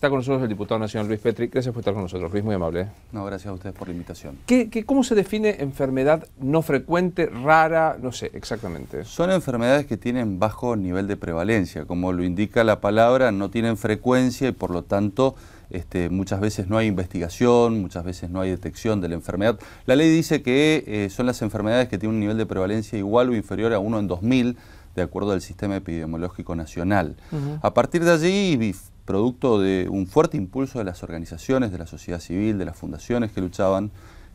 Está con nosotros el diputado nacional Luis Petri. Gracias por estar con nosotros, Luis, muy amable. No, gracias a ustedes por la invitación. ¿Cómo se define enfermedad no frecuente, rara? No sé, exactamente. Son enfermedades que tienen bajo nivel de prevalencia. Como lo indica la palabra, no tienen frecuencia y por lo tanto muchas veces no hay investigación, muchas veces no hay detección de la enfermedad. La ley dice que son las enfermedades que tienen un nivel de prevalencia igual o inferior a 1 en 2000, de acuerdo al Sistema Epidemiológico Nacional. A partir de allí, producto de un fuerte impulso de las organizaciones, de la sociedad civil, de las fundaciones que luchaban,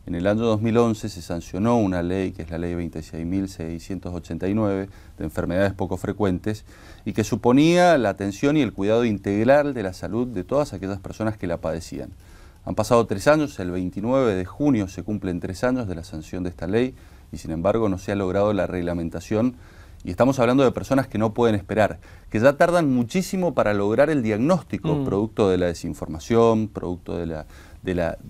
en el año 2011 se sancionó una ley, que es la ley 26.689, de enfermedades poco frecuentes, y que suponía la atención y el cuidado integral de la salud de todas aquellas personas que la padecían. Han pasado 3 años, el 29 de junio se cumplen 3 años de la sanción de esta ley, y sin embargo no se ha logrado la reglamentación. Y estamos hablando de personas que no pueden esperar, que ya tardan muchísimo para lograr el diagnóstico, producto de la desinformación, producto de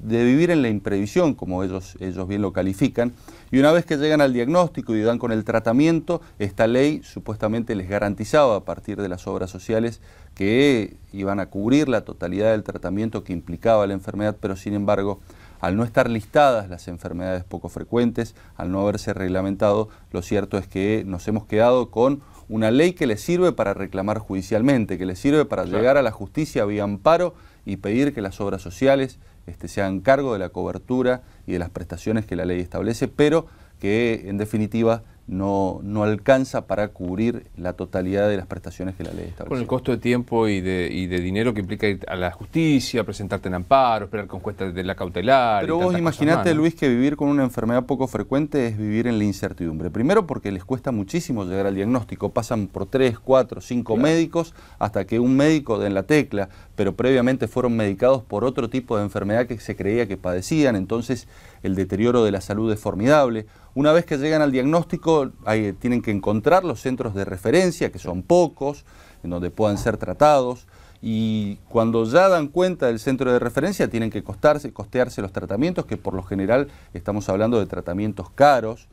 vivir en la imprevisión, como ellos bien lo califican. Y una vez que llegan al diagnóstico y dan con el tratamiento, esta ley supuestamente les garantizaba a partir de las obras sociales que iban a cubrir la totalidad del tratamiento que implicaba la enfermedad, pero sin embargo, al no estar listadas las enfermedades poco frecuentes, al no haberse reglamentado, lo cierto es que nos hemos quedado con una ley que les sirve para reclamar judicialmente, que les sirve para llegar a la justicia vía amparo y pedir que las obras sociales se hagan cargo de la cobertura y de las prestaciones que la ley establece, pero que en definitiva no alcanza para cubrir la totalidad de las prestaciones que la ley establece. Con el costo de tiempo y de dinero que implica ir a la justicia, presentarte en amparo, esperar con juez de la cautelar. Pero vos imaginate, Luis, que vivir con una enfermedad poco frecuente es vivir en la incertidumbre. Primero porque les cuesta muchísimo llegar al diagnóstico, pasan por 3, 4, 5 médicos hasta que un médico den la tecla, pero previamente fueron medicados por otro tipo de enfermedad que se creía que padecían, entonces el deterioro de la salud es formidable. Una vez que llegan al diagnóstico, tienen que encontrar los centros de referencia, que son pocos, en donde puedan ser tratados, y cuando ya dan cuenta del centro de referencia, tienen que costearse los tratamientos, que por lo general estamos hablando de tratamientos caros,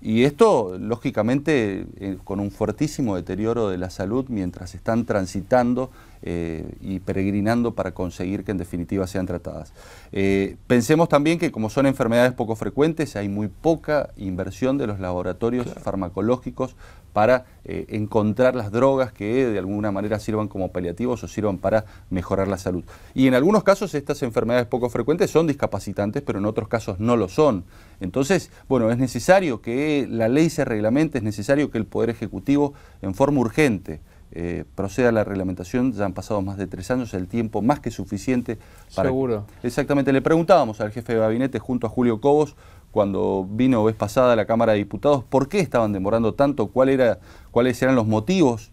y esto, lógicamente, con un fuertísimo deterioro de la salud mientras están transitando y peregrinando para conseguir que en definitiva sean tratadas. Pensemos también que como son enfermedades poco frecuentes, hay muy poca inversión de los laboratorios farmacológicos para encontrar las drogas que de alguna manera sirvan como paliativos o sirvan para mejorar la salud. Y en algunos casos estas enfermedades poco frecuentes son discapacitantes, pero en otros casos no lo son. Entonces, bueno, es necesario que la ley se reglamente, es necesario que el Poder Ejecutivo en forma urgente proceda a la reglamentación. Ya han pasado más de 3 años, el tiempo más que suficiente para... Seguro. Exactamente, le preguntábamos al jefe de gabinete junto a Julio Cobos, cuando vino vez pasada a la Cámara de Diputados, por qué estaban demorando tanto, cuáles eran los motivos,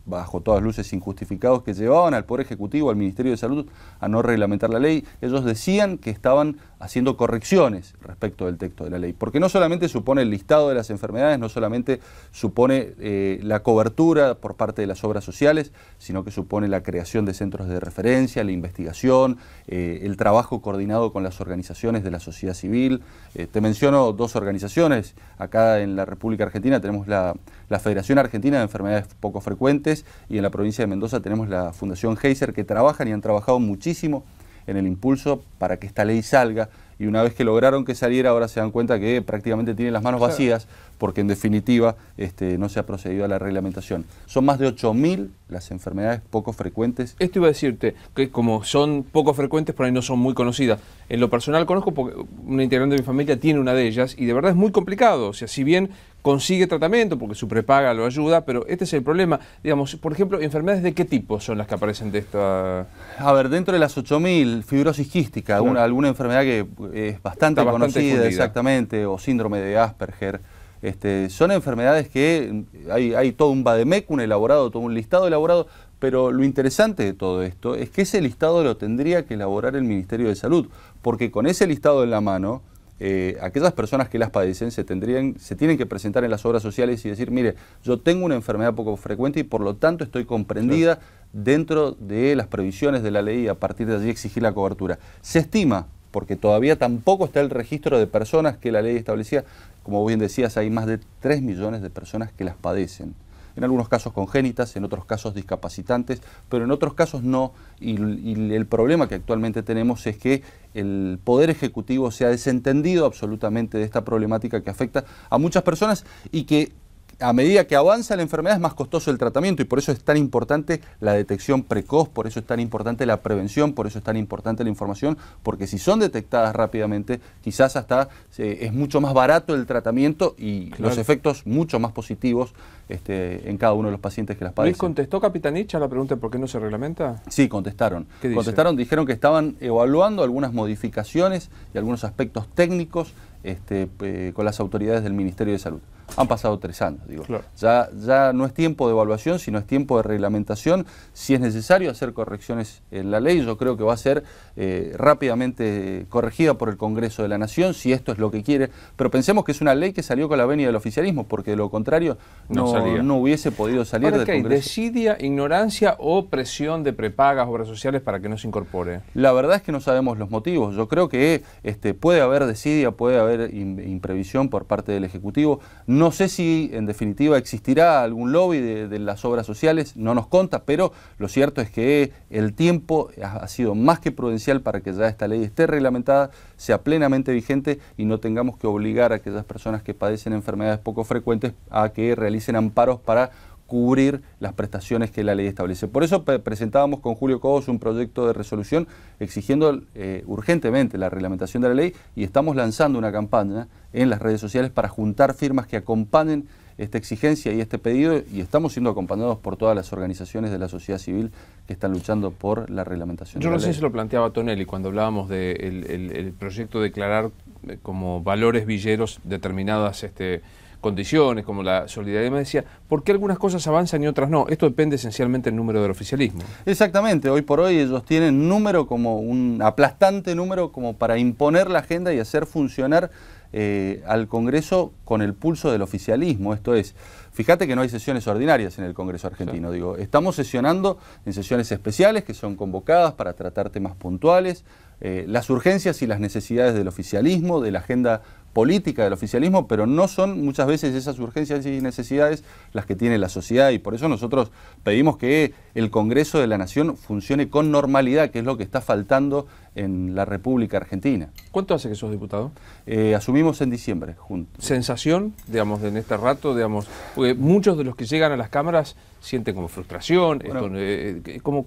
bajo todas luces injustificados, que llevaban al Poder Ejecutivo, al Ministerio de Salud, a no reglamentar la ley. Ellos decían que estaban haciendo correcciones respecto del texto de la ley, porque no solamente supone el listado de las enfermedades, no solamente supone la cobertura por parte de las obras sociales, sino que supone la creación de centros de referencia, la investigación, el trabajo coordinado con las organizaciones de la sociedad civil. Te menciono 2 organizaciones. Acá en la República Argentina tenemos la Federación Argentina de Enfermedades Poco Frecuentes, y en la provincia de Mendoza tenemos la Fundación Heiser, que trabajan y han trabajado muchísimo en el impulso para que esta ley salga, y una vez que lograron que saliera, ahora se dan cuenta que prácticamente tienen las manos vacías, porque en definitiva no se ha procedido a la reglamentación. Son más de 8.000 las enfermedades poco frecuentes. Esto iba a decirte, que como son poco frecuentes, por ahí no son muy conocidas. En lo personal conozco, porque una integrante de mi familia tiene una de ellas, y de verdad es muy complicado. O sea, si bien consigue tratamiento, porque su prepaga lo ayuda, pero este es el problema. Digamos, por ejemplo, ¿enfermedades de qué tipo son las que aparecen de esta...? A ver, dentro de las 8.000, fibrosis quística, alguna enfermedad que es bastante conocida, exactamente, o síndrome de Asperger. Son enfermedades que hay todo un vademecum elaborado, todo un listado elaborado, pero lo interesante de todo esto es que ese listado lo tendría que elaborar el Ministerio de Salud, porque con ese listado en la mano, aquellas personas que las padecen se tienen que presentar en las obras sociales y decir, mire, yo tengo una enfermedad poco frecuente y por lo tanto estoy comprendida dentro de las previsiones de la ley, y a partir de allí exigir la cobertura. Se estima, porque todavía tampoco está el registro de personas que la ley establecía, como bien decías, hay más de 3 millones de personas que las padecen. en algunos casos congénitas, en otros casos discapacitantes, pero en otros casos no. Y el problema que actualmente tenemos es que el Poder Ejecutivo se ha desentendido absolutamente de esta problemática que afecta a muchas personas y que a medida que avanza la enfermedad es más costoso el tratamiento, y por eso es tan importante la detección precoz, por eso es tan importante la prevención, por eso es tan importante la información, porque si son detectadas rápidamente, quizás hasta es mucho más barato el tratamiento y los efectos mucho más positivos en cada uno de los pacientes que las padecen. ¿Luis contestó Capitanich a la pregunta de por qué no se reglamenta? Sí, contestaron. ¿Qué dice? Contestaron, dijeron que estaban evaluando algunas modificaciones y algunos aspectos técnicos con las autoridades del Ministerio de Salud. Han pasado 3 años, digo. Claro. Ya no es tiempo de evaluación, sino es tiempo de reglamentación. Si es necesario hacer correcciones en la ley, yo creo que va a ser rápidamente corregida por el Congreso de la Nación, si esto es lo que quiere. Pero pensemos que es una ley que salió con la venia del oficialismo, porque de lo contrario no hubiese podido salir del Congreso. ¿Desidia, ignorancia o presión de prepagas, obras sociales para que no se incorpore? La verdad es que no sabemos los motivos. Yo creo que puede haber desidia, puede haber imprevisión por parte del Ejecutivo. No sé si en definitiva existirá algún lobby de las obras sociales, no nos consta, pero lo cierto es que el tiempo ha sido más que prudencial para que ya esta ley esté reglamentada, sea plenamente vigente y no tengamos que obligar a aquellas personas que padecen enfermedades poco frecuentes a que realicen amparos para cubrir las prestaciones que la ley establece. Por eso presentábamos con Julio Cobos un proyecto de resolución exigiendo urgentemente la reglamentación de la ley, y estamos lanzando una campaña en las redes sociales para juntar firmas que acompañen esta exigencia y este pedido, y estamos siendo acompañados por todas las organizaciones de la sociedad civil que están luchando por la reglamentación. Yo recién se lo planteaba Tonelli cuando hablábamos del proyecto de declarar como valores villeros determinadas condiciones, como la solidaridad. Me decía, ¿por qué algunas cosas avanzan y otras no? Esto depende esencialmente del número del oficialismo. Exactamente, hoy por hoy ellos tienen número, como un aplastante número, como para imponer la agenda y hacer funcionar al Congreso con el pulso del oficialismo. Esto es, fíjate que no hay sesiones ordinarias en el Congreso argentino. Sí. Digo, estamos sesionando en sesiones especiales que son convocadas para tratar temas puntuales, las urgencias y las necesidades del oficialismo, de la agenda política del oficialismo, pero no son muchas veces esas urgencias y necesidades las que tiene la sociedad, y por eso nosotros pedimos que el Congreso de la Nación funcione con normalidad, que es lo que está faltando en la República Argentina. ¿Cuánto hace que sos diputado? Asumimos en diciembre juntos. ¿Sensación, digamos, en este rato, digamos, porque muchos de los que llegan a las cámaras sienten como frustración?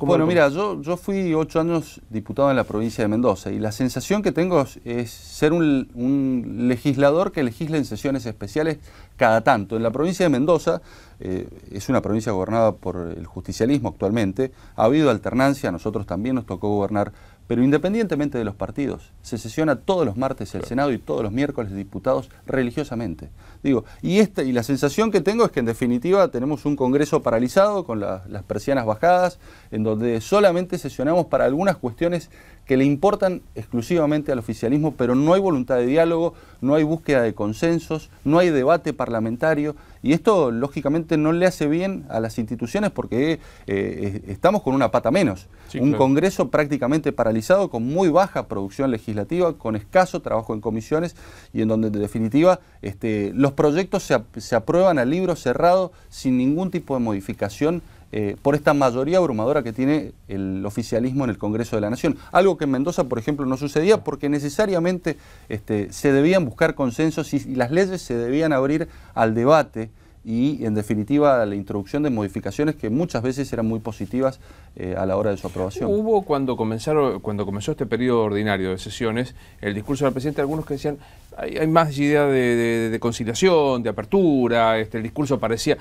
Bueno, mira, yo fui 8 años diputado en la provincia de Mendoza, y la sensación que tengo es ser un legislador que legisla en sesiones especiales cada tanto. En la provincia de Mendoza, es una provincia gobernada por el justicialismo actualmente, ha habido alternancia, a nosotros también nos tocó gobernar, pero independientemente de los partidos, se sesiona todos los martes el Senado y todos los miércoles diputados religiosamente. Digo, y la sensación que tengo es que en definitiva tenemos un Congreso paralizado con las persianas bajadas, en donde solamente sesionamos para algunas cuestiones que le importan exclusivamente al oficialismo, pero no hay voluntad de diálogo, no hay búsqueda de consensos, no hay debate parlamentario, y esto lógicamente no le hace bien a las instituciones, porque estamos con una pata menos. Sí, un Congreso prácticamente paralizado, con muy baja producción legislativa, con escaso trabajo en comisiones, y en donde en definitiva los proyectos se aprueban a libro cerrado sin ningún tipo de modificación por esta mayoría abrumadora que tiene el oficialismo en el Congreso de la Nación. Algo que en Mendoza, por ejemplo, no sucedía, porque necesariamente se debían buscar consensos y las leyes se debían abrir al debate y, en definitiva, a la introducción de modificaciones que muchas veces eran muy positivas a la hora de su aprobación. Hubo, cuando comenzó este periodo ordinario de sesiones, el discurso del presidente, algunos que decían hay más idea de conciliación, de apertura, el discurso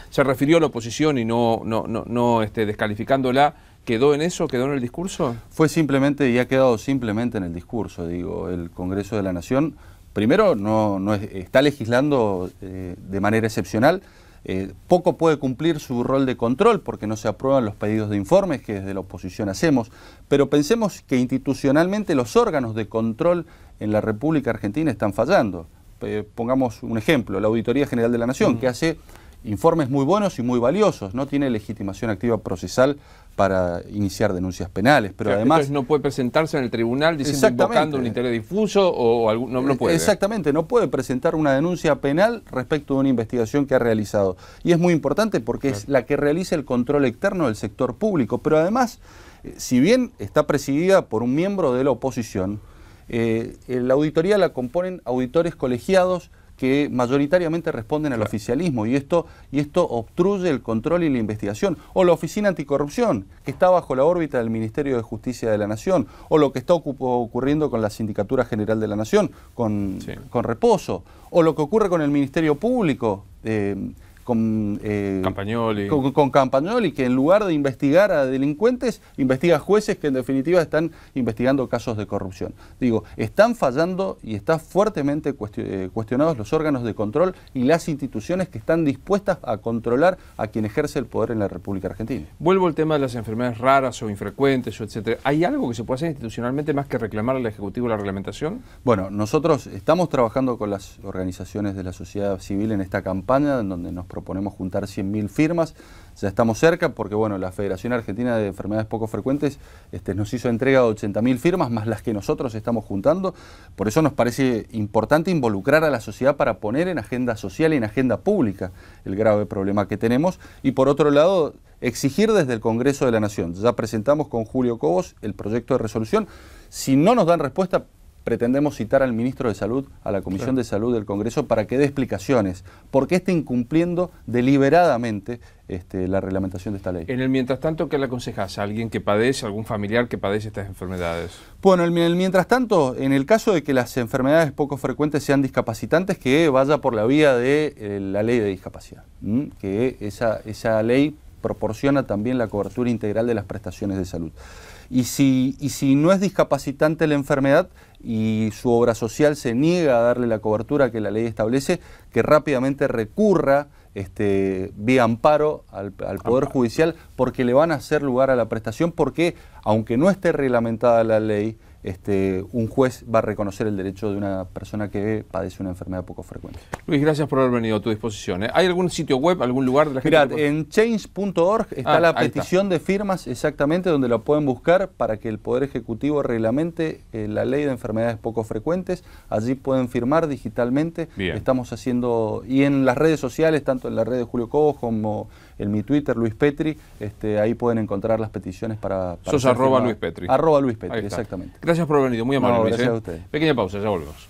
se refirió a la oposición y no descalificándola. ¿Quedó en eso? ¿Quedó en el discurso? Fue simplemente, y ha quedado simplemente en el discurso. Digo, el Congreso de la Nación, primero, está legislando de manera excepcional. Poco puede cumplir su rol de control porque no se aprueban los pedidos de informes que desde la oposición hacemos, pero pensemos que institucionalmente los órganos de control en la República Argentina están fallando. Pongamos un ejemplo, la Auditoría General de la Nación, que hace informes muy buenos y muy valiosos, no tiene legitimación activa procesal para iniciar denuncias penales, pero además... Entonces no puede presentarse en el tribunal diciendo, invocando un interés difuso o algún, no puede. Exactamente, no puede presentar una denuncia penal respecto de una investigación que ha realizado. Y es muy importante porque es la que realiza el control externo del sector público, pero además, si bien está presidida por un miembro de la oposición, la auditoría la componen auditores colegiados que mayoritariamente responden al oficialismo y esto obstruye el control y la investigación. O la Oficina Anticorrupción, que está bajo la órbita del Ministerio de Justicia de la Nación, o lo que está ocurriendo con la Sindicatura General de la Nación, con Reposo, o lo que ocurre con el Ministerio Público, con Campagnoli, que en lugar de investigar a delincuentes, investiga a jueces que en definitiva están investigando casos de corrupción. Digo, están fallando y están fuertemente cuestionados los órganos de control y las instituciones que están dispuestas a controlar a quien ejerce el poder en la República Argentina. Vuelvo al tema de las enfermedades raras o infrecuentes, etcétera. ¿Hay algo que se puede hacer institucionalmente más que reclamar al Ejecutivo la reglamentación? Bueno, nosotros estamos trabajando con las organizaciones de la sociedad civil en esta campaña, en donde nos proponemos juntar 100.000 firmas. Ya estamos cerca porque bueno, la Federación Argentina de Enfermedades Poco Frecuentes nos hizo entrega de 80.000 firmas, más las que nosotros estamos juntando. Por eso nos parece importante involucrar a la sociedad para poner en agenda social y en agenda pública el grave problema que tenemos. Y por otro lado, exigir desde el Congreso de la Nación. Ya presentamos con Julio Cobos el proyecto de resolución. Si no nos dan respuesta, pretendemos citar al ministro de Salud, a la Comisión de Salud del Congreso, para que dé explicaciones, porque está incumpliendo deliberadamente la reglamentación de esta ley. En el mientras tanto, ¿qué le aconsejas a alguien que padece, algún familiar que padece estas enfermedades? Bueno, en el mientras tanto, en el caso de que las enfermedades poco frecuentes sean discapacitantes, que vaya por la vía de la ley de discapacidad, que esa ley proporciona también la cobertura integral de las prestaciones de salud. Y si no es discapacitante la enfermedad y su obra social se niega a darle la cobertura que la ley establece, que rápidamente recurra vía amparo al Poder Judicial, porque le van a hacer lugar a la prestación, porque aunque no esté reglamentada la ley, un juez va a reconocer el derecho de una persona que padece una enfermedad poco frecuente. Luis, gracias por haber venido a tu disposición. ¿Hay algún sitio web, algún lugar de la gente? Mirá, en change.org está la petición de firmas exactamente, donde la pueden buscar para que el Poder Ejecutivo reglamente la ley de enfermedades poco frecuentes. Allí pueden firmar digitalmente. Bien. Estamos haciendo, y en las redes sociales, tanto en la red de Julio Cobos como en mi Twitter, Luis Petri, ahí pueden encontrar las peticiones para sos @Luis Petri. @Luis Petri, exactamente. Gracias por haber venido, muy amable. No, gracias a ustedes. Pequeña pausa, ya volvemos.